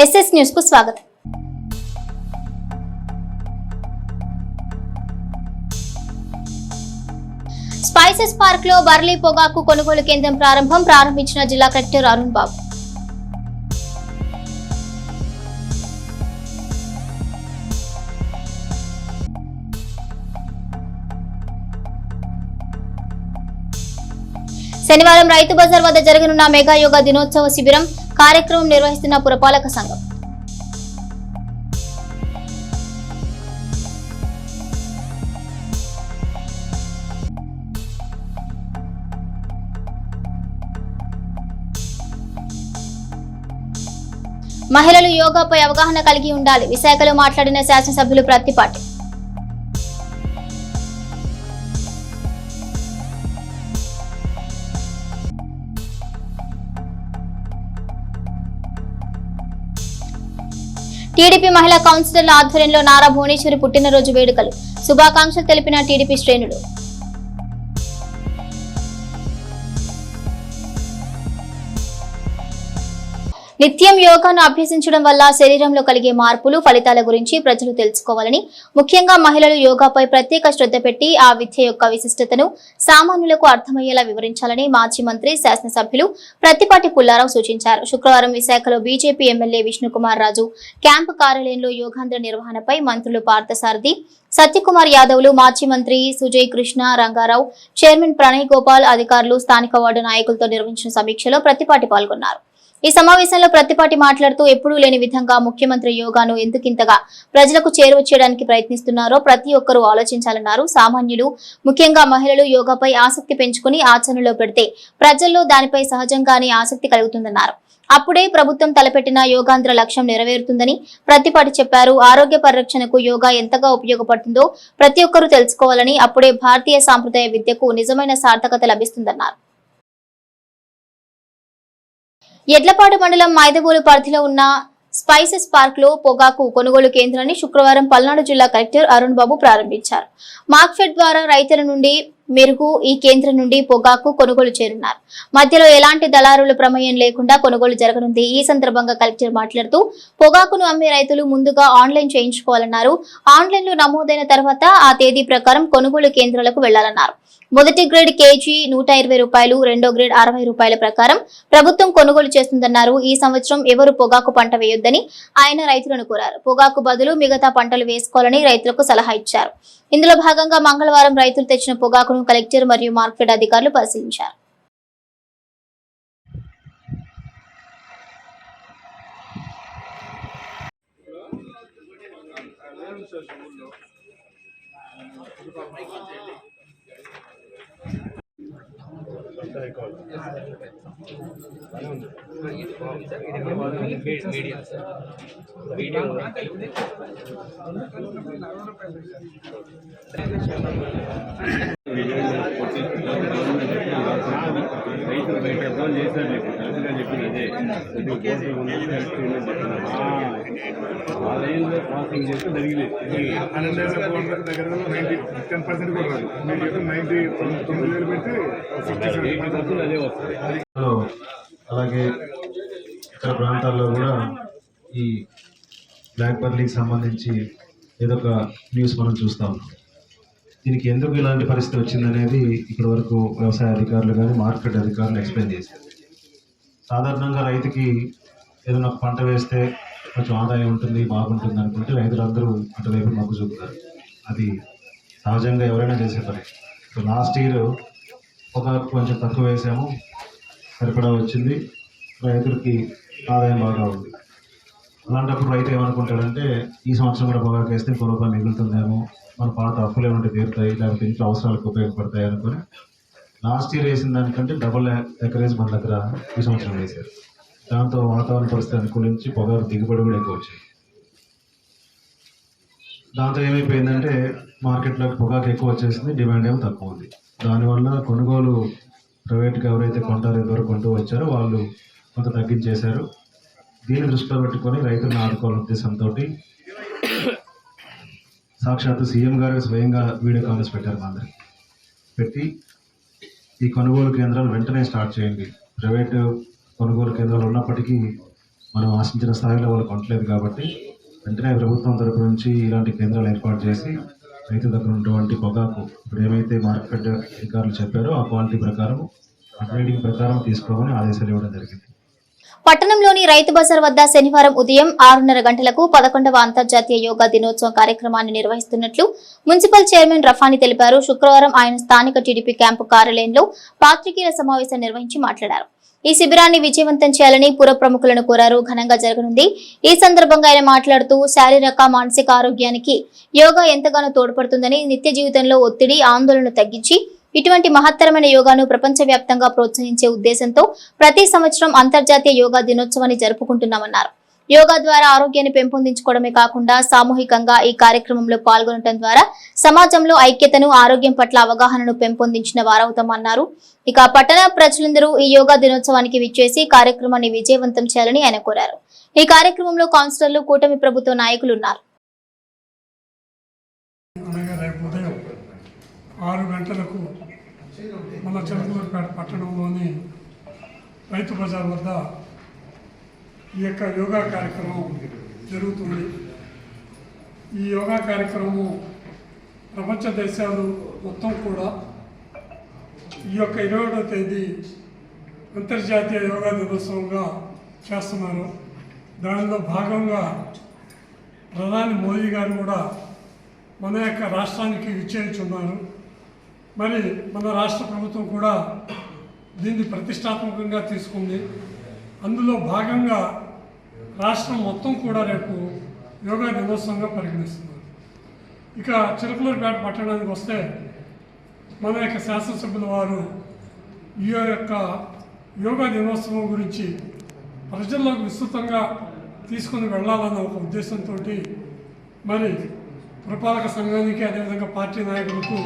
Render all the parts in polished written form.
SS news కు స్వాగతం. Spices park లో బర్లీ పొగాకు కొనుగోలు కేంద్రం ప్రారంభించిన జిల్లా కలెక్టర్ అరుణ్ బాబు. శనివారం రైతు బజార్ వద్ద జరగనున్న మెగా యోగా దినోత్సవ శిబిరం కార్యక్రమం నిర్వహిస్తున్న పురపాలక సంఘం. మహిళలు యోగాపై అవగాహన కలిగి ఉండాలి. విశాఖలో మాట్లాడిన శాసనసభ్యులు ప్రత్తిపాటి. టీడీపీ మహిళా కౌన్సిలర్ల ఆధ్వర్యంలో నారా భువనేశ్వరి పుట్టినరోజు వేడుకలు. శుభాకాంక్షలు తెలిపిన టీడీపీ శ్రేణులు. నిత్యం యోగాను అభ్యసించడం వల్ల శరీరంలో కలిగే మార్పులు, ఫలితాల గురించి ప్రజలు తెలుసుకోవాలని, ముఖ్యంగా మహిళలు యోగాపై ప్రత్యేక శ్రద్ధ పెట్టి ఆ విద్య యొక్క విశిష్టతను సామాన్యులకు అర్థమయ్యేలా వివరించాలని మాజీ మంత్రి శాసనసభ్యులు ప్రత్తిపాటి పుల్లారావు సూచించారు. శుక్రవారం విశాఖలో BJP MLA Vishnukumar Raju camp కార్యాలయంలో యోగాంధ్ర నిర్వహణపై మంత్రులు పార్థసారథి, సత్యకుమార్ యాదవ్లు, మాజీ మంత్రి సుజయ్ కృష్ణ, రంగారావు, చైర్మన్ ప్రణయ్ గోపాల్, అధికారులు, స్థానిక వార్డు నాయకులతో నిర్వహించిన సమీక్షలో ప్రత్తిపాటి పాల్గొన్నారు. ఈ సమావేశంలో ప్రత్తిపాటి మాట్లాడుతూ ఎప్పుడూ లేని విధంగా ముఖ్యమంత్రి యోగాను ఎందుకింతగా ప్రజలకు చేరువ చేయడానికి ప్రయత్నిస్తున్నారో ప్రతి ఒక్కరూ ఆలోచించాలన్నారు. సామాన్యులు, ముఖ్యంగా మహిళలు యోగాపై ఆసక్తి పెంచుకుని ఆచరణలో పెడితే ప్రజల్లో దానిపై సహజంగానే ఆసక్తి కలుగుతుందన్నారు. అప్పుడే ప్రభుత్వం తలపెట్టిన యోగాంధ్ర లక్ష్యం నెరవేరుతుందని ప్రత్తిపాటి చెప్పారు. ఆరోగ్య పరిరక్షణకు యోగా ఎంతగా ఉపయోగపడుతుందో ప్రతి ఒక్కరూ తెలుసుకోవాలని, అప్పుడే భారతీయ సాంప్రదాయ విద్యకు నిజమైన సార్థకత లభిస్తుందన్నారు. ఎడ్లపాడు మండలం మైదవోలు పరిధిలో ఉన్న స్పైసెస్ పార్క్ లో పొగాకు కొనుగోలు కేంద్రాన్ని శుక్రవారం పల్నాడు జిల్లా కలెక్టర్ అరుణ్ బాబు ప్రారంభించారు. మార్క్ఫెడ్ ద్వారా రైతుల నుండి మెరుగు ఈ కేంద్రం నుండి పొగాకు కొనుగోలు చేరున్నారు. మధ్యలో ఎలాంటి దళారుల ప్రమేయం లేకుండా కొనుగోలు జరగనుంది. ఈ సందర్భంగా కలెక్టర్ మాట్లాడుతూ పొగాకును అమ్మే రైతులు ముందుగా ఆన్లైన్ చేయించుకోవాలన్నారు. ఆన్లైన్ లో నమోదైన తర్వాత ఆ తేదీ ప్రకారం కొనుగోలు కేంద్రాలకు వెళ్లాలన్నారు. మొదటి గ్రేడ్ కేజీ 120 రూపాయలు, రెండో గ్రేడ్ 60 రూపాయల ప్రకారం ప్రభుత్వం కొనుగోలు చేస్తుందన్నారు. ఈ సంవత్సరం ఎవరు పొగాకు పంట వేయొద్దని ఆయన రైతులను కోరారు. పొగాకు బదులు మిగతా పంటలు వేసుకోవాలని రైతులకు సలహా ఇచ్చారు. ఇందులో భాగంగా మంగళవారం రైతులు తెచ్చిన పొగాకును కలెక్టర్ మరియు మార్కెట్ అధికారులు పరిశీలించారు. రైతులు బయట ఫోన్ చేశారు, చెప్పినదే ఆ లైన్లో క్రాసింగ్ చేస్తే జరిగింది. 10% కూడా రాదు. మీరు చెప్పిన 99,000 పెట్టి 60% అదే వస్తుంది. అలాగే ఇతర ప్రాంతాల్లో కూడా ఈ బ్లాక్ బర్లీకి సంబంధించి ఏదో ఒక న్యూస్ మనం చూస్తూ ఉన్నాం. దీనికి ఎందుకు ఇలాంటి పరిస్థితి వచ్చిందనేది ఇప్పటి వరకు వ్యవసాయ అధికారులు కానీ మార్కెట్ అధికారులు ఎక్స్ప్లెయిన్ చేశారు. సాధారణంగా రైతుకి ఏదైనా ఒక పంట వేస్తే కొంచెం ఆదాయం ఉంటుంది, బాగుంటుంది అనుకుంటే రైతులందరూ అటువైపు మొగ్గు చూపుతారు. అది సహజంగా ఎవరైనా చేసే పని. సో లాస్ట్ ఇయర్ పొగాకు కొంచెం తక్కువ వేసాము, సరిపడా వచ్చింది, రైతులకి ఆదాయం బాగా ఉంది. అలాంటప్పుడు రైతు ఏమనుకుంటాడంటే ఈ సంవత్సరం కూడా పొగాకు వేస్తే ఇంకో రూపాయలు మిగులుతుందేమో, మన పాత అప్పులు ఏమంటే తీరుతాయి, లేకపోతే ఇంట్లో అవసరాలకు ఉపయోగపడతాయి అనుకుని లాస్ట్ ఇయర్ వేసిన దానికంటే డబుల్ ఎకరేజ్ మన దగ్గర ఈ సంవత్సరం వేశారు. దాంతో వాతావరణ పరిస్థితి అనుకూలించి పొగాకు దిగుబడి కూడా ఎక్కువ వచ్చింది. దాంతో ఏమైపోయిందంటే మార్కెట్లోకి పొగాకు ఎక్కువ వచ్చేసింది, డిమాండ్ ఏమో తక్కువ ఉంది. దానివల్ల కొనుగోలు ప్రైవేట్గా ఎవరైతే కొంటారో ఎవరు కొంటూ వచ్చారో వాళ్ళు కొంత తగ్గించేశారు. దీన్ని దృష్టిలో పెట్టుకొని రైతులను ఆదుకోవాలనే ఉద్దేశంతో సాక్షాత్తు సీఎం గారు స్వయంగా వీడియో కాల్స్ పెట్టారు. మా అందరికి పెట్టి ఈ కొనుగోలు కేంద్రాలు వెంటనే స్టార్ట్ చేయండి. ప్రైవేటు కొనుగోలు కేంద్రాలు ఉన్నప్పటికీ మనం ఆశించిన స్థాయిలో వాళ్ళు కొనట్లేదు కాబట్టి వెంటనే ప్రభుత్వం తరపు నుంచి ఇలాంటి కేంద్రాలు ఏర్పాటు చేసి రైతు దగ్గర ఉన్నటువంటి పొగాకు ఇప్పుడు ఏమైతే మార్కెట్ అధికారులు చెప్పారో ఆ క్వాలిటీ ప్రకారం గ్రేడింగ్ ప్రకారం తీసుకోమని ఆదేశాలు ఇవ్వడం జరిగింది. పట్టణంలోని రైతు బజార్ వద్ద శనివారం ఉదయం 6:30 గంటలకు 11వ అంతర్జాతీయ యోగా దినోత్సవం కార్యక్రమాన్ని నిర్వహిస్తున్నట్లు మున్సిపల్ చైర్మన్ రఫానీ తెలిపారు. శుక్రవారం ఆయన స్థానిక టీడీపీ క్యాంపు కార్యాలయంలో పాత్రికేయుల సమావేశం నిర్వహించి మాట్లాడారు. ఈ శిబిరాన్ని విజయవంతం చేయాలని పుర ప్రముఖులను కోరారు. ఘనంగా జరగనుంది. ఈ సందర్భంగా ఆయన మాట్లాడుతూ శారీరక మానసిక ఆరోగ్యానికి యోగా ఎంతగానో తోడ్పడుతుందని, నిత్య జీవితంలో ఒత్తిడి ఆందోళన తగ్గించి ఇటువంటి మహత్తరమైన యోగాను ప్రపంచవ్యాప్తంగా ప్రోత్సహించే ఉద్దేశంతో ప్రతి సంవత్సరం అంతర్జాతీయ యోగా దినోత్సవాన్ని జరుపుకుంటున్నామన్నారు. యోగా ద్వారా ఆరోగ్యాన్ని పెంపొందించుకోవడమే కాకుండా సామూహికంగా ఈ కార్యక్రమంలో పాల్గొనడం ద్వారా సమాజంలో ఐక్యతను, ఆరోగ్యం పట్ల అవగాహనను పెంపొందించిన వారవుతామన్నారు. ఇక పట్టణ ప్రజలందరూ ఈ యోగా దినోత్సవానికి విచ్చేసి కార్యక్రమాన్ని విజయవంతం చేయాలని ఆయన కోరారు. ఈ కార్యక్రమంలో కౌన్సిలర్లు, కూటమి ప్రభుత్వ నాయకులు ఉన్నారు. 6 గంటలకు మన చిలకలూరుపేట పట్టణంలోని రైతు బజార్ వద్ద ఈ యొక్క యోగా కార్యక్రమం జరుగుతుంది. ఈ యోగా కార్యక్రమం ప్రపంచ దేశాలు మొత్తం కూడా ఈ యొక్క 21వ తేదీ అంతర్జాతీయ యోగా దినోత్సవంగా చేస్తున్నారు. దానిలో భాగంగా ప్రధాని మోదీ గారు కూడా మన యొక్క రాష్ట్రానికి విచ్చేయుచున్నారు. మరి మన రాష్ట్ర ప్రభుత్వం కూడా దీన్ని ప్రతిష్టాత్మకంగా తీసుకుంది. అందులో భాగంగా రాష్ట్రం మొత్తం కూడా రేపు యోగా దినోత్సవంగా పరిగణిస్తున్నారు. ఇక చిలకలూరుపేట పట్టణానికి వస్తే మన యొక్క శాసనసభ్యుల వారు ఈ యొక్క యోగా దినోత్సవం గురించి ప్రజల్లోకి విస్తృతంగా తీసుకుని వెళ్ళాలన్న ఒక ఉద్దేశంతో మరి పురపాలక సంఘానికి అదేవిధంగా పార్టీ నాయకులకు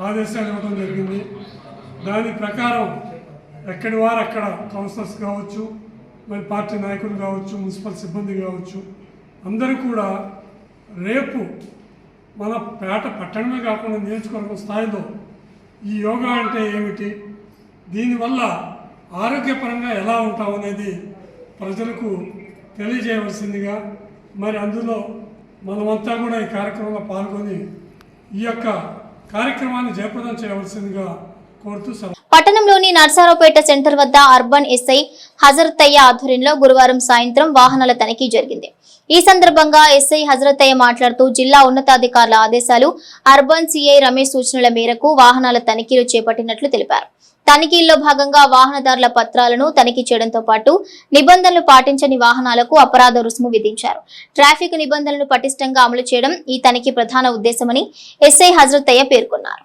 ఆదేశాలు ఇవ్వడం జరిగింది. దాని ప్రకారం ఎక్కడి వారు అక్కడ కౌన్సిలర్స్ కావచ్చు, మరి పార్టీ నాయకులు కావచ్చు, మున్సిపల్ సిబ్బంది కావచ్చు, అందరూ కూడా రేపు మన పేట పట్టణమే కాకుండా నియోజకవర్గం స్థాయిలో ఈ యోగా అంటే ఏమిటి, దీనివల్ల ఆరోగ్యపరంగా ఎలా ఉంటామనేది ప్రజలకు తెలియజేయవలసిందిగా, మరి అందులో మనమంతా కూడా ఈ కార్యక్రమంలో పాల్గొని ఈ యొక్క కార్యక్రమాన్ని జయప్రదం చేయవలసిందిగా కోరుతూ పట్టణంలోని నర్సారావుపేట సెంటర్ వద్ద అర్బన్ ఎస్ఐ హజరతయ్య ఆధ్వర్యంలో గురువారం సాయంత్రం వాహనాల తనిఖీ జరిగింది. ఈ సందర్భంగా ఎస్ఐ హజరతయ్య మాట్లాడుతూ జిల్లా ఉన్నతాధికారుల ఆదేశాలు, అర్బన్ సిఐ రమేష్ సూచనల మేరకు వాహనాల తనిఖీలు చేపట్టినట్లు తెలిపారు. తనిఖీల్లో భాగంగా వాహనదారుల పత్రాలను తనిఖీ చేయడంతో పాటు నిబంధనలు పాటించని వాహనాలకు అపరాధ రుసుము విధించారు. ట్రాఫిక్ నిబంధనలను పటిష్టంగా అమలు చేయడం ఈ తనిఖీ ప్రధాన ఉద్దేశమని ఎస్ఐ హజరతయ్య పేర్కొన్నారు.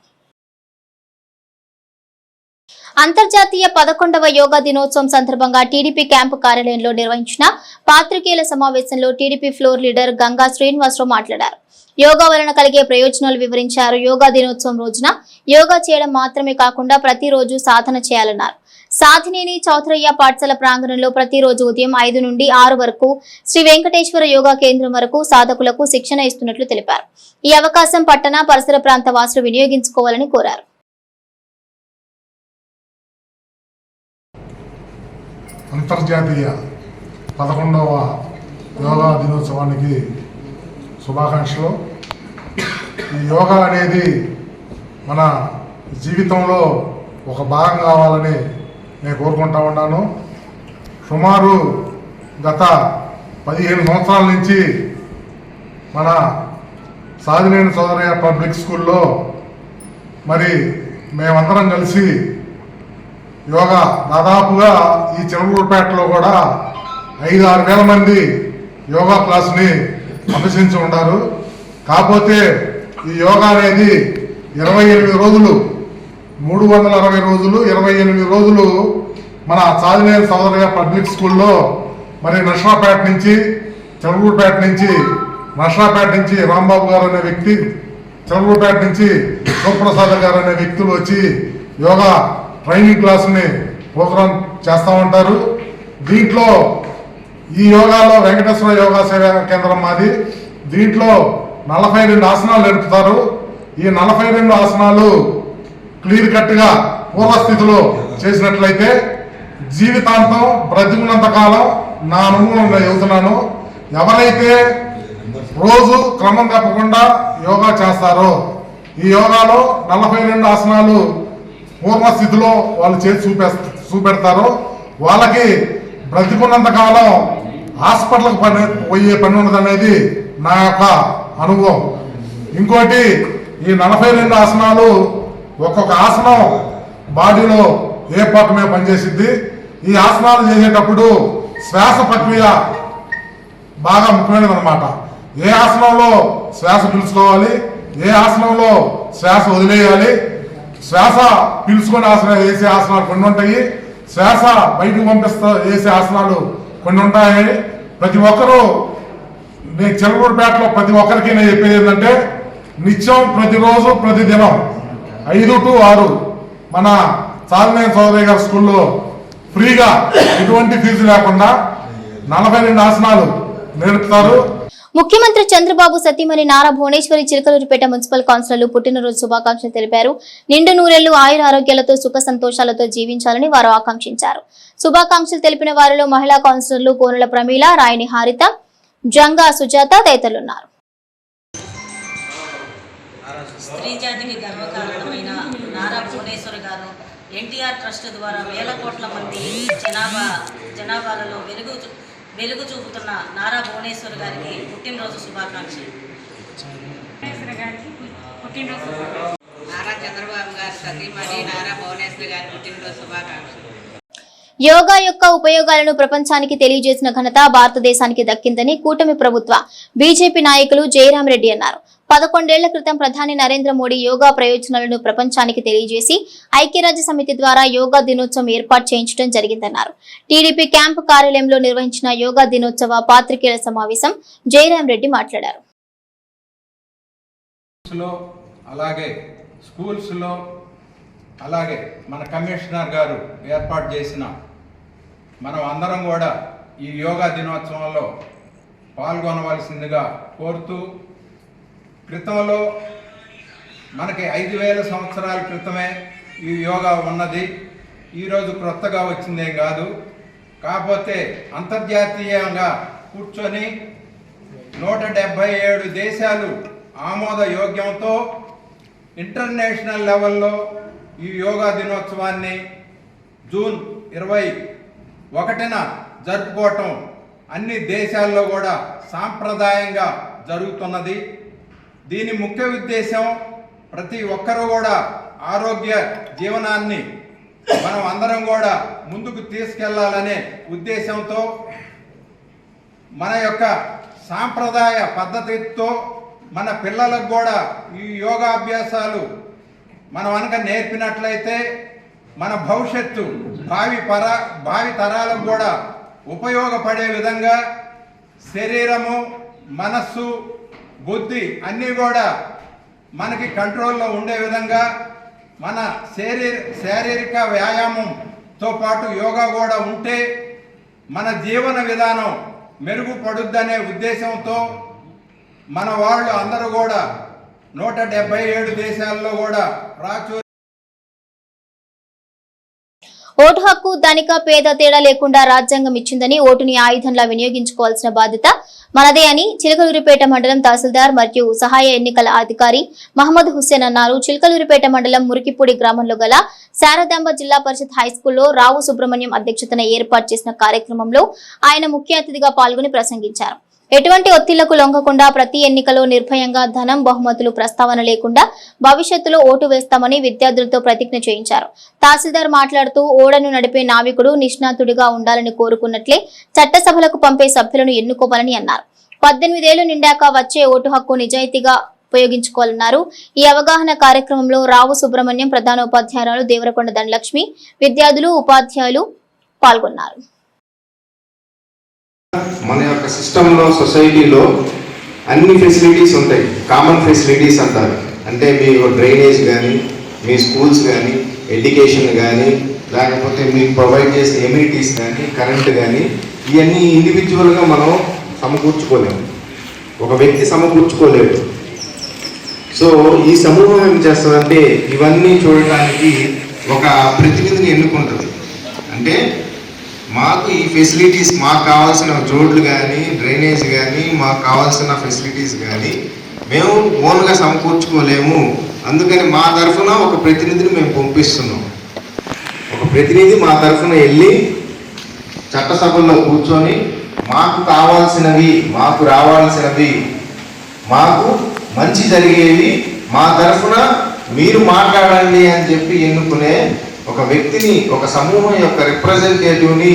అంతర్జాతీయ 11వ యోగా దినోత్సవం సందర్భంగా టీడీపీ క్యాంపు కార్యాలయంలో నిర్వహించిన పాత్రికేయుల సమావేశంలో TDP floor leader Ganga Srinivasarao మాట్లాడారు. యోగా వలన కలిగే ప్రయోజనాలు వివరించారు. యోగా దినోత్సవం రోజున యోగా చేయడం మాత్రమే కాకుండా ప్రతిరోజు సాధన చేయాలన్నారు. సాధినేని చౌత్రయ్య పాఠశాల ప్రాంగణంలో ప్రతిరోజు ఉదయం 5 నుండి 6 వరకు శ్రీ వెంకటేశ్వర యోగా కేంద్రం వరకు సాధకులకు శిక్షణ ఇస్తున్నట్లు తెలిపారు. ఈ అవకాశం పట్టణ పరిసర ప్రాంత వాసులు వినియోగించుకోవాలని కోరారు. అంతర్జాతీయ 11వ యోగా దినోత్సవానికి శుభాకాంక్షలు. ఈ యోగా అనేది మన జీవితంలో ఒక భాగం కావాలని నేను కోరుకుంటా ఉన్నాను. సుమారు గత 15 సంవత్సరాల నుంచి మన సాధినేని సోదరయ్య పబ్లిక్ స్కూల్లో మరి మేమందరం కలిసి యోగా దాదాపుగా ఈ చిలకలూరుపేటలో కూడా 5-6 వేల మంది యోగా క్లాస్ని అభ్యసించి ఉన్నారు. కాకపోతే ఈ యోగా అనేది 28 రోజులు, 360 రోజులు, 28 రోజులు మన సాధినేని సోదరయ్య పబ్లిక్ స్కూల్లో మరి నర్సరావుపేట నుంచి, చిలకలూరుపేట నుంచి, నర్సరావుపేట నుంచి రాంబాబు గారు అనే వ్యక్తి, చిలకలూరుపేట నుంచి శివప్రసాద్ గారు అనే వ్యక్తులు వచ్చి యోగా ట్రైనింగ్ క్లాసుని ప్రోగ్రామ్ చేస్తూ ఉంటారు. దీంట్లో ఈ యోగాలో వెంకటేశ్వర యోగా సేవా కేంద్రం మాది. దీంట్లో 42 ఆసనాలు నేర్పుతారు. ఈ 42 ఆసనాలు క్లియర్ కట్గా పూర్వస్థితిలో చేసినట్లయితే జీవితాంతం బ్రతికున్నంత కాలం నా అనుభవంలో చెబుతున్నాను. ఎవరైతే రోజు క్రమం తప్పకుండా యోగా చేస్తారో, ఈ యోగాలో 42 ఆసనాలు పూర్వస్థితిలో వాళ్ళు చేసి చూపెడతారో వాళ్ళకి బ్రతికున్నంత కాలం హాస్పిటల్కి పోయే పని ఉండదు అనేది నా యొక్క అనుభవం. ఇంకోటి, ఈ 42 ఆసనాలు ఒక్కొక్క ఆసనం బాడీలో ఏ పార్ట్ మీద పనిచేసిద్ది. ఈ ఆసనాలు చేసేటప్పుడు శ్వాస ప్రక్రియ బాగా ముఖ్యమైనది అనమాట. ఏ ఆసనంలో శ్వాస పీల్చుకోవాలి, ఏ ఆసనంలో శ్వాస వదిలేయాలి, శ్వాస పీల్చుకొని ఆసనాలు వేసే ఆసనాలు కొన్ని ఉంటాయి, శ్వాస బయటకు వేసే ఆసనాలు కొన్ని ఉంటాయి. ప్రతి ఒక్కరూ, నేను చిలకూరుపేటలో ప్రతి ఒక్కరికి నేను చెప్పేది ఏంటంటే, నిత్యం ప్రతిరోజు ప్రతిదినం 5 to 6 మన చాలినేని చౌదరి గారి స్కూల్లో ఫ్రీగా ఎటువంటి ఫీజు లేకుండా 42 ఆసనాలు నేర్పుతారు. ముఖ్యమంత్రి చంద్రబాబు సతీమణి నారా భువనేశ్వరి చిలకలూరిపేట మున్సిపల్ కౌన్సిలర్లు పుట్టినరోజు శుభాకాంక్షలు తెలిపారు. నిండు నూరేళ్లు ఆయుర ఆరోగ్యాలతో సుఖ సంతోషాలతో జీవించాలని వారు ఆకాంక్షించారు. శుభాకాంక్షలు తెలిపిన వారిలో మహిళా కౌన్సిలర్లు కోనుల ప్రమీల, రాయని హారిత, జంగా సుజాత తదితరులున్నారు. స్త్రీ జాతికి గర్వకారణమైన నారా భువనేశ్వరి గారు ఎన్టీఆర్ ట్రస్ట్ ద్వారా వేల కోట్ల మంది జనాభాలలో వెలుగు చూపుతున్న నారా భువనేశ్వరి గారికి పుట్టినరోజు శుభాకాంక్షలు. నారా చంద్రబాబు గారి సతీమణి నారా భువనేశ్వరి గారి పుట్టినరోజు శుభాకాంక్షలు. యోగా యొక్క ఉపయోగాలను ప్రపంచానికి తెలియజేసిన ఘనత భారతదేశానికి దక్కిందని కూటమి ప్రభుత్వ బీజేపీ నాయకులు జయరాం రెడ్డి అన్నారు. 11 ఏళ్ల క్రితం ప్రధాని నరేంద్ర మోడీ యోగా ప్రయోజనాలను ప్రపంచానికి తెలియజేసి ఐక్యరాజ్య సమితి ద్వారా యోగా దినోత్సవం ఏర్పాటు చేయించడం జరిగిందన్నారు. టీడీపీ క్యాంపు కార్యాలయంలో నిర్వహించిన యోగా దినోత్సవ పాత్రికేయుల సమావేశం జయరాం రెడ్డి మాట్లాడారు. అలాగే స్కూల్స్లో అలాగే మన కమిషనర్ గారు ఏర్పాటు చేసిన మనం అందరం కూడా ఈ యోగా దినోత్సవంలో పాల్గొనవలసిందిగా కోరుతూ, క్రితంలో మనకి 5000 సంవత్సరాల క్రితమే ఈ యోగా ఉన్నది. ఈరోజు క్రొత్తగా వచ్చిందేం కాదు. కాకపోతే అంతర్జాతీయంగా కూర్చొని 177 దేశాలు ఆమోద యోగ్యంతో ఇంటర్నేషనల్ లెవెల్లో ఈ యోగా దినోత్సవాన్ని జూన్ 21న జరుపుకోవటం అన్ని దేశాల్లో కూడా సాంప్రదాయంగా జరుగుతున్నది. దీని ముఖ్య ఉద్దేశం ప్రతి ఒక్కరూ కూడా ఆరోగ్య జీవనాన్ని మనం అందరం కూడా ముందుకు తీసుకెళ్లాలనే ఉద్దేశంతో మన యొక్క సాంప్రదాయ పద్ధతితో మన పిల్లలకు కూడా ఈ యోగాభ్యాసాలు మనం కనుక నేర్పినట్లయితే మన భవిష్యత్తు భావి తరాలకు కూడా ఉపయోగపడే విధంగా శరీరము, మనస్సు, బుద్ధి అన్నీ కూడా మనకి కంట్రోల్లో ఉండే విధంగా మన శారీరక వ్యాయామంతో పాటు యోగా కూడా ఉంటే మన జీవన విధానం మెరుగుపడుద్దనే ఉద్దేశంతో మన వాళ్ళు అందరూ కూడా 177 దేశాల్లో కూడా ఓటు హక్కు ధనిక పేద తేడా లేకుండా రాజ్యాంగం ఇచ్చిందని ఓటుని ఆయుధంలా వినియోగించుకోవాల్సిన బాధ్యత మనదే అని చిలకలూరిపేట మండలం తహసీల్దార్ మరియు సహాయ ఎన్నికల అధికారి మహమ్మద్ హుస్సేన్ అన్నారు. చిలకలూరిపేట మండలం మురికిపూడి గ్రామంలో గల శారదాంబ జిల్లా పరిషత్ హైస్కూల్లో రావు సుబ్రహ్మణ్యం అధ్యక్షతన ఏర్పాటు చేసిన కార్యక్రమంలో ఆయన ముఖ్య అతిథిగా పాల్గొని ప్రసంగించారు. ఎటువంటి ఒత్తిళ్లకు లొంగకుండా ప్రతి ఎన్నికలో నిర్భయంగా ధనం, బహుమతులు ప్రస్తావన లేకుండా భవిష్యత్తులో ఓటు వేస్తామని విద్యార్థులతో ప్రతిజ్ఞ చేయించారు. తహసీల్దార్ మాట్లాడుతూ ఓడను నడిపే నావికుడు నిష్ణాతుడిగా ఉండాలని కోరుకున్నట్లే చట్టసభలకు పంపే సభ్యులను ఎన్నుకోవాలని అన్నారు. 18 ఏళ్లు నిండాక వచ్చే ఓటు హక్కు నిజాయితీగా ఉపయోగించుకోవాలన్నారు. ఈ అవగాహన కార్యక్రమంలో రావు సుబ్రహ్మణ్యం, ప్రధానోపాధ్యాయురాలు దేవరకొండ ధనలక్ష్మి, విద్యార్థులు, ఉపాధ్యాయులు పాల్గొన్నారు. మన యొక్క సిస్టంలో, సొసైటీలో అన్ని ఫెసిలిటీస్ ఉంటాయి. కామన్ ఫెసిలిటీస్ అంటారు. అంటే మీ డ్రైనేజ్ కానీ, మీ స్కూల్స్ కానీ, ఎడ్యుకేషన్ కానీ, లేకపోతే మీకు ప్రొవైడ్ చేసే ఎమ్యూనిటీస్ కానీ, కరెంట్ కానీ, ఇవన్నీ ఇండివిజువల్గా మనం సమకూర్చుకోలేము. ఒక వ్యక్తి సమకూర్చుకోలేడు. సో ఈ సమూహం ఏం చేస్తుందంటే ఇవన్నీ చూడటానికి ఒక ప్రతినిధిని ఎన్నుకుంటుంది. అంటే మాకు ఈ ఫెసిలిటీస్, మాకు కావాల్సిన రోడ్లు కానీ, డ్రైనేజ్ కానీ, మాకు కావాల్సిన ఫెసిలిటీస్ కానీ మేము ఓన్గా సమకూర్చుకోలేము. అందుకని మా తరఫున ఒక ప్రతినిధిని మేము పంపిస్తున్నాం. ఒక ప్రతినిధి మా తరఫున వెళ్ళి చట్టసభల్లో కూర్చొని మాకు కావాల్సినవి, మాకు రావాల్సినవి, మాకు మంచి జరిగేవి మా తరఫున మీరు మాట్లాడండి అని చెప్పి ఎన్నుకునే ఒక వ్యక్తిని, ఒక సమూహం యొక్క రిప్రజెంటేటివ్ని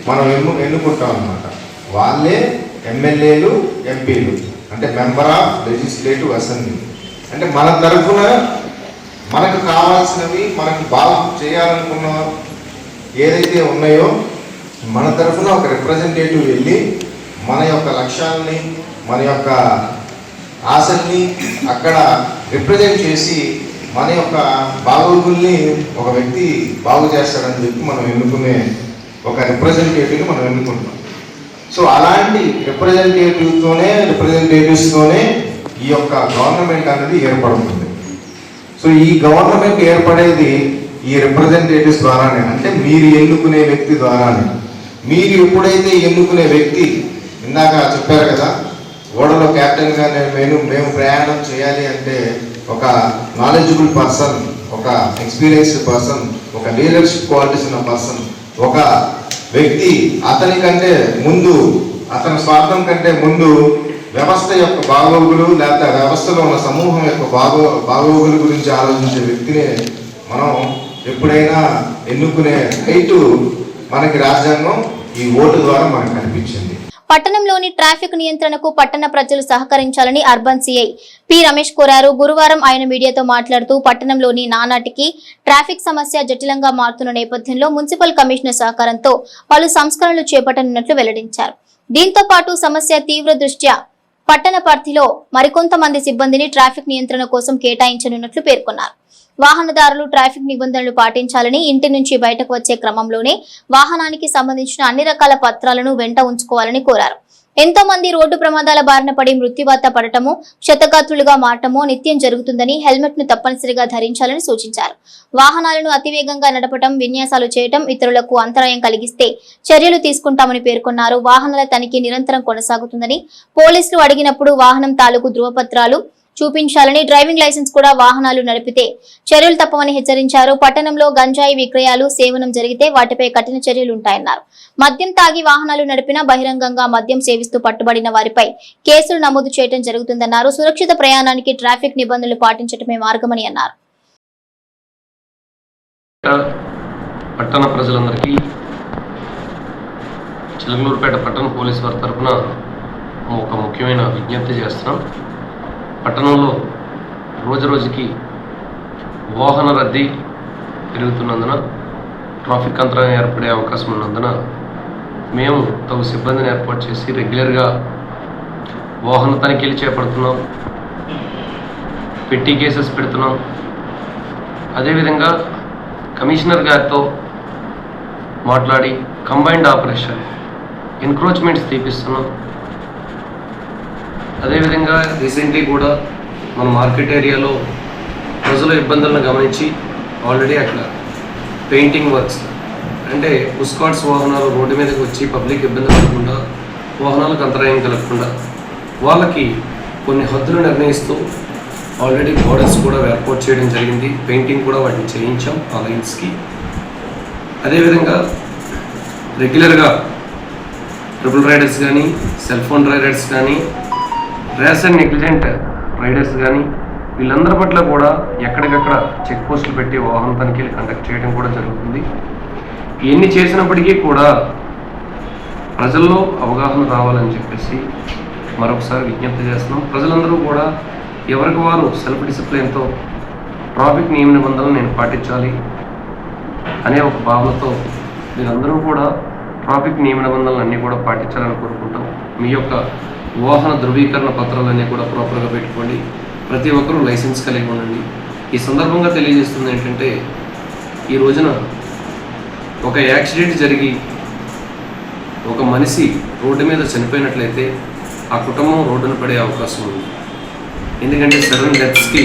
మనం ఎన్నుకుంటాం అన్నమాట. వాళ్ళే ఎమ్మెల్యేలు, ఎంపీలు, అంటే మెంబర్ ఆఫ్ లెజిస్లేటివ్ అసెంబ్లీ. అంటే మన తరఫున మనకు కావాల్సినవి, మనకు బాగా చేయాలనుకున్న ఏదైతే ఉన్నాయో మన తరఫున ఒక రిప్రజెంటేటివ్ వెళ్ళి మన యొక్క లక్ష్యాలని, మన యొక్క ఆశల్ని అక్కడ రిప్రజెంట్ చేసి మన యొక్క బాగోగుల్ని ఒక వ్యక్తి బాగు చేస్తాడని చెప్పి మనం ఎన్నుకునే ఒక రిప్రజెంటేటివ్ని మనం ఎన్నుకుంటాం. సో అలాంటి రిప్రజెంటేటివ్స్తోనే ఈ యొక్క గవర్నమెంట్ అనేది ఏర్పడుతుంది. సో ఈ గవర్నమెంట్ ఏర్పడేది ఈ రిప్రజెంటేటివ్స్ ద్వారానే, అంటే మీరు ఎన్నుకునే వ్యక్తి ద్వారానే. మీరు ఎప్పుడైతే ఎన్నుకునే వ్యక్తి, ఇందాక చెప్పారు కదా, ఓడలో క్యాప్టెన్గా మేము ప్రయాణం చేయాలి అంటే ఒక నాలెడ్జబుల్ పర్సన్, ఒక ఎక్స్పీరియన్స్డ్ పర్సన్, ఒక లీడర్షిప్ క్వాలిటీస్ ఉన్న పర్సన్, ఒక వ్యక్తి అతని కంటే ముందు, అతని స్వార్థం కంటే ముందు వ్యవస్థ యొక్క బాగోగులు లేకపోతే వ్యవస్థలో ఉన్న సమూహం యొక్క బాగోగుల గురించి ఆలోచించే వ్యక్తిని మనం ఎప్పుడైనా ఎన్నుకునే రైటు మనకి రాజ్యాంగం ఈ ఓటు ద్వారా మనకు కనిపించింది. పట్టణంలోని ట్రాఫిక్ నియంత్రణకు పట్టణ ప్రజలు సహకరించాలని అర్బన్ సిఐ పి రమేష్ కోరారు. గురువారం ఆయన మీడియాతో మాట్లాడుతూ పట్టణంలోని నానాటికి ట్రాఫిక్ సమస్య జటిలంగా మారుతున్న నేపథ్యంలో మున్సిపల్ కమిషనర్ సహకారంతో పలు సంస్కరణలు చేపట్టనున్నట్లు వెల్లడించారు. దీంతో పాటు సమస్య తీవ్ర దృష్ట్యా పట్టణ పరిధిలో మరికొంతమంది సిబ్బందిని ట్రాఫిక్ నియంత్రణ కోసం కేటాయించనున్నట్లు పేర్కొన్నారు. వాహనదారులు ట్రాఫిక్ నిబంధనలు పాటించాలని, ఇంటి నుంచి బయటకు వచ్చే క్రమంలోనే వాహనానికి సంబంధించిన అన్ని రకాల పత్రాలను వెంట ఉంచుకోవాలని కోరారు. ఎంతో మంది రోడ్డు ప్రమాదాల బారిన పడి మృత్యువాత పడటము, క్షతగాత్రులుగా మారటమో నిత్యం జరుగుతుందని, హెల్మెట్ ను తప్పనిసరిగా ధరించాలని సూచించారు. వాహనాలను అతివేగంగా నడపడం, విన్యాసాలు చేయటం, ఇతరులకు అంతరాయం కలిగిస్తే చర్యలు తీసుకుంటామని పేర్కొన్నారు. వాహనాల తనిఖీ నిరంతరం కొనసాగుతుందని, పోలీసులు అడిగినప్పుడు వాహనం తాలూకు ధృవపత్రాలు చూపించాలని, డ్రైవింగ్ లైసెన్స్ కూడా వాహనాలు నడిపితే చర్యలు తప్పవని హెచ్చరించారు. పట్టణంలో గంజాయి విక్రయాలు, సేవనం జరిగితే వాటిపై కఠిన చర్యలుంటాయన్నారు. మద్యం తాగి వాహనాలు నడిపినా, బహిరంగంగా మద్యం సేవిస్తూ పట్టుబడిన వారిపై కేసులు నమోదు చేయడం జరుగుతుందన్నారు. సురక్షిత ప్రయాణానికి ట్రాఫిక్ నిబంధనలు పాటించడమే మార్గమని అన్నారు. పట్టణ ప్రజలందరికీ చిలకలూరుపేట పట్టణ పోలీసు వారి తరఫున ఒక ముఖ్యమైన విజ్ఞప్తి చేస్తున్నాం. పట్టణంలో రోజురోజుకి వాహన రద్దీ పెరుగుతున్నందున, ట్రాఫిక్ అంతరాయం ఏర్పడే అవకాశం ఉన్నందున మేము తగు సిబ్బందిని ఏర్పాటు చేసి రెగ్యులర్గా వాహన తనిఖీలు చేపడుతున్నాం, పెట్టి కేసెస్ పెడుతున్నాం. అదేవిధంగా కమిషనర్ గారితో మాట్లాడి కంబైన్డ్ ఆపరేషన్ ఎన్క్రోచ్మెంట్స్ తీపిస్తున్నాం. అదేవిధంగా రీసెంట్లీ కూడా మన మార్కెట్ ఏరియాలో ప్రజల ఇబ్బందులను గమనించి ఆల్రెడీ అక్కడ పెయింటింగ్ వర్క్స్, అంటే పుస్కాట్స్ వాహనాలు రోడ్డు మీదకి వచ్చి పబ్లిక్ ఇబ్బంది పడకుండా, వాహనాలకు అంతరాయం కలగకుండా వాళ్ళకి కొన్ని హద్దులు నిర్ణయిస్తూ ఆల్రెడీ బోర్డర్స్ కూడా ఏర్పాటు చేయడం జరిగింది. పెయింటింగ్ కూడా వాటిని చేయించాం ఆ లైన్స్కి. అదేవిధంగా రెగ్యులర్గా ట్రిపుల్ రైడర్స్ కానీ, సెల్ ఫోన్ రైడర్స్ కానీ, ర్యాష్ అండ్ నెగ్లిజెంట్ రైడర్స్ కానీ, వీళ్ళందరి పట్ల కూడా ఎక్కడికక్కడ చెక్ పోస్టులు పెట్టి వాహన తనిఖీలు కండక్ట్ చేయడం కూడా జరుగుతుంది. ఇవన్నీ చేసినప్పటికీ కూడా ప్రజల్లో అవగాహన రావాలని చెప్పేసి మరొకసారి విజ్ఞప్తి చేస్తున్నాం. ప్రజలందరూ కూడా ఎవరికి వారు సెల్ఫ్ డిసిప్లిన్తో ట్రాఫిక్ నియమ నిబంధనలు నేను పాటించాలి అనే ఒక భావనతో మీరందరూ కూడా ట్రాఫిక్ నియమ నిబంధనలు అన్నీ కూడా పాటించాలని కోరుకుంటాం. మీ యొక్క వాహన ధృవీకరణ పత్రాలన్నీ కూడా ప్రాపర్గా పెట్టుకోండి. ప్రతి ఒక్కరూ లైసెన్స్ కలిగి ఉండండి. ఈ సందర్భంగా తెలియజేస్తుంది ఏంటంటే, ఈ రోజున ఒక యాక్సిడెంట్ జరిగి ఒక మనిషి రోడ్డు మీద చనిపోయినట్లయితే ఆ కుటుంబం రోడ్డున పడే అవకాశం ఉంది. ఎందుకంటే సడన్ డెత్స్కి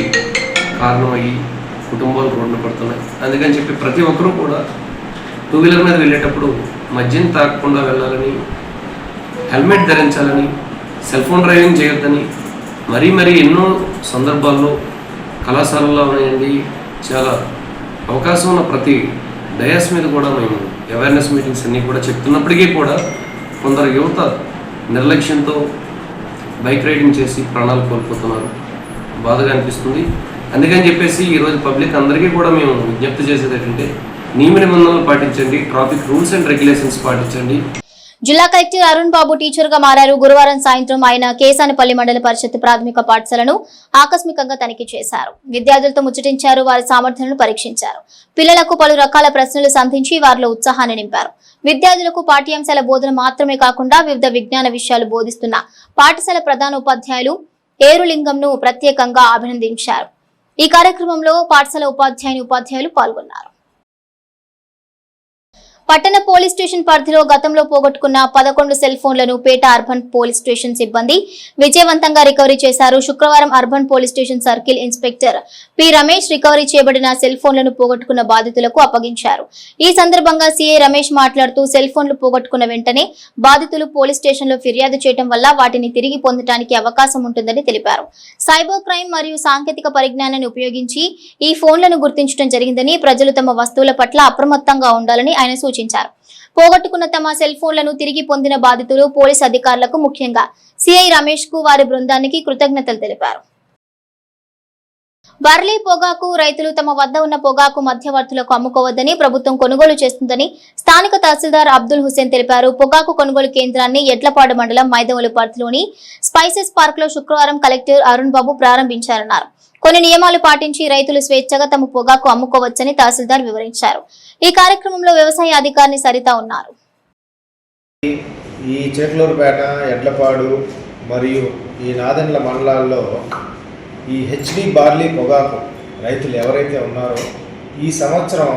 కారణమయ్యి కుటుంబాలు రోడ్డున పడుతున్నాయి. అందుకని చెప్పి ప్రతి ఒక్కరూ కూడా టూ వీలర్ మీద వెళ్ళేటప్పుడు మద్యం తాగకుండా వెళ్ళాలని, హెల్మెట్ ధరించాలని, సెల్ ఫోన్ డ్రైవింగ్ చేయొద్దని మరీ ఎన్నో సందర్భాల్లో కళాశాలల్లో ఉన్నాయండి. చాలా అవకాశం ఉన్న ప్రతి డయాస్ మీద కూడా మేము అవేర్నెస్ మీటింగ్స్ అన్నీ కూడా చెప్తున్నప్పటికీ కూడా కొందరు యువత నిర్లక్ష్యంతో బైక్ రైడింగ్ చేసి ప్రాణాలు కోల్పోతున్నారు. బాధగా అనిపిస్తుంది. అందుకని చెప్పేసి ఈరోజు పబ్లిక్ అందరికీ కూడా మేము విజ్ఞప్తి చేసేది ఏంటంటే నియమ నిబంధనలు పాటించండి, ట్రాఫిక్ రూల్స్ అండ్ రెగ్యులేషన్స్ పాటించండి. జిల్లా కలెక్టర్ అరుణ్ బాబు టీచర్ గా మారారు. గురువారం సాయంత్రం ఆయన కేసానపల్లి మండల పరిషత్ ప్రాథమిక పాఠశాలను ఆకస్మికంగా తనిఖీ చేశారు. విద్యార్థులతో ముచ్చటించారు, వారి సామర్థ్యాలను పరీక్షించారు. పిల్లలకు పలు రకాల ప్రశ్నలు సంధించి వారిలో ఉత్సాహాన్ని నింపారు. విద్యార్థులకు పాఠ్యాంశాల బోధన మాత్రమే కాకుండా వివిధ విజ్ఞాన విషయాలు బోధిస్తున్న పాఠశాల ప్రధాన ఉపాధ్యాయులు ఏరులింగంను ప్రత్యేకంగా అభినందించారు. ఈ కార్యక్రమంలో పాఠశాల ఉపాధ్యాయులు పాల్గొన్నారు. పట్టణ పోలీస్ స్టేషన్ పరిధిలో గతంలో పోగొట్టుకున్న 11 సెల్ ఫోన్లను పేట అర్బన్ పోలీస్ స్టేషన్ సిబ్బంది విజయవంతంగా రికవరీ చేశారు. శుక్రవారం urban police station circle inspector P Ramesh recovery చేయబడిన సెల్ ఫోన్లను పోగొట్టుకున్న బాధితులకు అప్పగించారు. ఈ సందర్భంగా సిఐ రమేష్ మాట్లాడుతూ సెల్ ఫోన్లు పోగొట్టుకున్న వెంటనే బాధితులు పోలీస్ స్టేషన్లో ఫిర్యాదు చేయడం వల్ల వాటిని తిరిగి పొందడానికి అవకాశం ఉంటుందని తెలిపారు. సైబర్ క్రైమ్ మరియు సాంకేతిక పరిజ్ఞానాన్ని ఉపయోగించి ఈ ఫోన్లను గుర్తించడం జరిగిందని, ప్రజలు తమ వస్తువుల పట్ల అప్రమత్తంగా ఉండాలని ఆయన సూచించారు. పోగొట్టుకున్న తమ సెల్ ఫోన్లను తిరిగి పొందిన బాధితులు పోలీస్ అధికారులకు, ముఖ్యంగా సిఐ రమేష్ కు వారి బృందానికి కృతజ్ఞతలు తెలిపారు. బర్లీ పొగాకు రైతులు తమ వద్ద ఉన్న పొగాకు మధ్యవర్తులకు అమ్ముకోవద్దని ప్రభుత్వం కొనుగోలు చేస్తుందని స్థానిక తహసీల్దార్ అబ్దుల్ హుసేన్ తెలిపారు. పొగాకు కొనుగోలు కేంద్రాన్ని ఎడ్లపాడు మండలం మైదవోలు పరిధిలోని స్పైసెస్ పార్క్ లో శుక్రవారం కలెక్టర్ అరుణ్ బాబు ప్రారంభించారన్నారు. కొన్ని నియమాలు పాటించి రైతులు స్వేచ్ఛగా తమ పొగాకు అమ్ముకోవచ్చని తహసీల్దార్ వివరించారు. ఈ కార్యక్రమంలో వ్యవసాయ అధికారిని సరిత ఉన్నారు. ఈ చేట్లూరుపేట, ఎడ్లపాడు మరియు ఈ నాదెండ్ల మండలాల్లో ఈ హెచ్డి బార్లీ పొగాకు రైతులు ఎవరైతే ఉన్నారో ఈ సంవత్సరం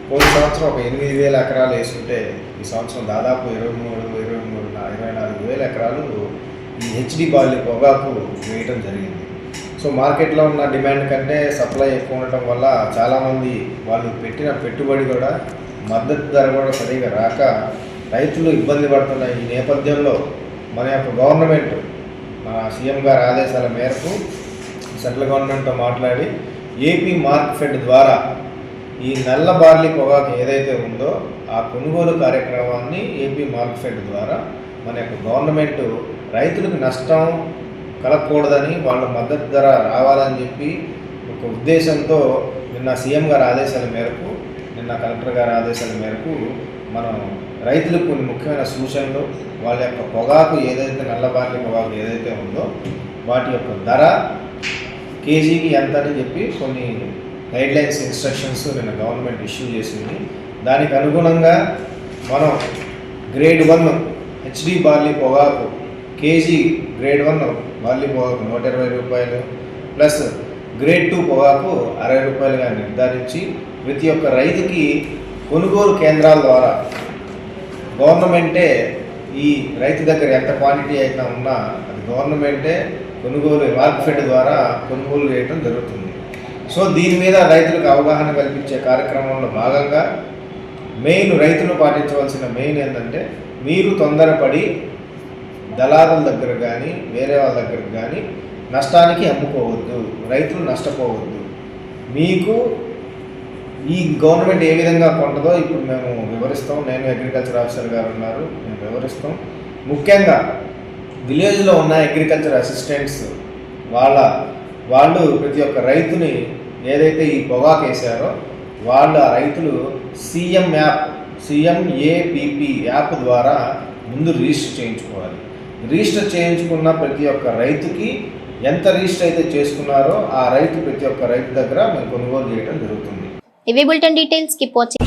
పోయిన సంవత్సరం ఒక 8,000 ఎకరాలు వేసుకుంటే ఈ సంవత్సరం దాదాపు 24,000 ఎకరాలు ఈ హెచ్డి బార్లీ పొగాకు వేయటం జరిగింది. సో మార్కెట్లో ఉన్న డిమాండ్ కంటే సప్లై ఎక్కువ ఉండటం వల్ల చాలామంది వాళ్ళు పెట్టిన పెట్టుబడి కూడా మద్దతు ధర కూడా సరిగా రాక రైతులు ఇబ్బంది పడుతున్న ఈ నేపథ్యంలో మన యొక్క గవర్నమెంట్, మన సీఎం గారి ఆదేశాల మేరకు సెంట్రల్ గవర్నమెంట్తో మాట్లాడి ఏపీ మార్కెట్ ద్వారా ఈ నల్ల బార్లీ పొగాకు ఏదైతే ఉందో ఆ కొనుగోలు కార్యక్రమాన్ని ఏపీ మార్కెట్ ద్వారా మన యొక్క గవర్నమెంట్ రైతులకు నష్టం కలగకూడదని, వాళ్ళ మద్దతు ధర రావాలని చెప్పి ఒక ఉద్దేశంతో నిన్న సీఎం గారి ఆదేశాల మేరకు, నిన్న కలెక్టర్ గారి ఆదేశాల మేరకు మనం రైతులకు కొన్ని ముఖ్యమైన సూచనలు, వాళ్ళ యొక్క పొగాకు ఏదైతే నల్ల బార్లీ పొగాకు ఏదైతే ఉందో వాటి యొక్క ధర కేజీకి ఎంత అని చెప్పి కొన్ని గైడ్లైన్స్, ఇన్స్ట్రక్షన్స్ నిన్న గవర్నమెంట్ ఇష్యూ చేసింది. దానికి అనుగుణంగా మనం గ్రేడ్ 1 హెచ్డి బార్లీ పొగాకు కేజీ గ్రేడ్ 1 బార్లీ పొగాకు 120 రూపాయలు ప్లస్ గ్రేడ్ 2 పొగాకు 60 రూపాయలుగా నిర్ధారించి ప్రతి ఒక్క రైతుకి కొనుగోలు కేంద్రాల ద్వారా గవర్నమెంటే ఈ రైతు దగ్గర ఎంత క్వాంటిటీ అయితే ఉన్నా అది గవర్నమెంటే కొనుగోలు మార్కెట్ ద్వారా కొనుగోలు చేయడం జరుగుతుంది. సో దీని మీద రైతులకు అవగాహన కల్పించే కార్యక్రమంలో భాగంగా రైతులు పాటించవలసిన మెయిన్ ఏంటంటే మీరు తొందరపడి దళారుల దగ్గర కానీ వేరే వాళ్ళ దగ్గర కానీ నష్టానికి అమ్ముకోవద్దు, రైతులు నష్టపోవద్దు. మీకు ఈ గవర్నమెంట్ ఏ విధంగా కొంటుందో ఇప్పుడు మేము వివరిస్తాం. నేను అగ్రికల్చర్ ఆఫీసర్ గారు ఉన్నారు, మేము వివరిస్తాం. ముఖ్యంగా విలేజ్లో ఉన్న అగ్రికల్చర్ అసిస్టెంట్స్ వాళ్ళు ప్రతి ఒక్క రైతుని ఏదైతే ఈ పొగాకు వేసారో వాళ్ళు ఆ రైతులు సిఎంఏపిపి యాప్ ద్వారా ముందు రిజిస్టర్ చేయించుకోవాలి. రిజిస్టర్ చేయించుకున్న ప్రతి ఒక్క రైతుకి ఎంత రిజిస్టర్ అయితే చేసుకున్నారో ఆ రైతు ప్రతి ఒక్క రైతు దగ్గర మేము కొనుగోలు చేయడం జరుగుతుంది. ఇవి బులెటిన్ డీటెయిల్స్. Keep watching.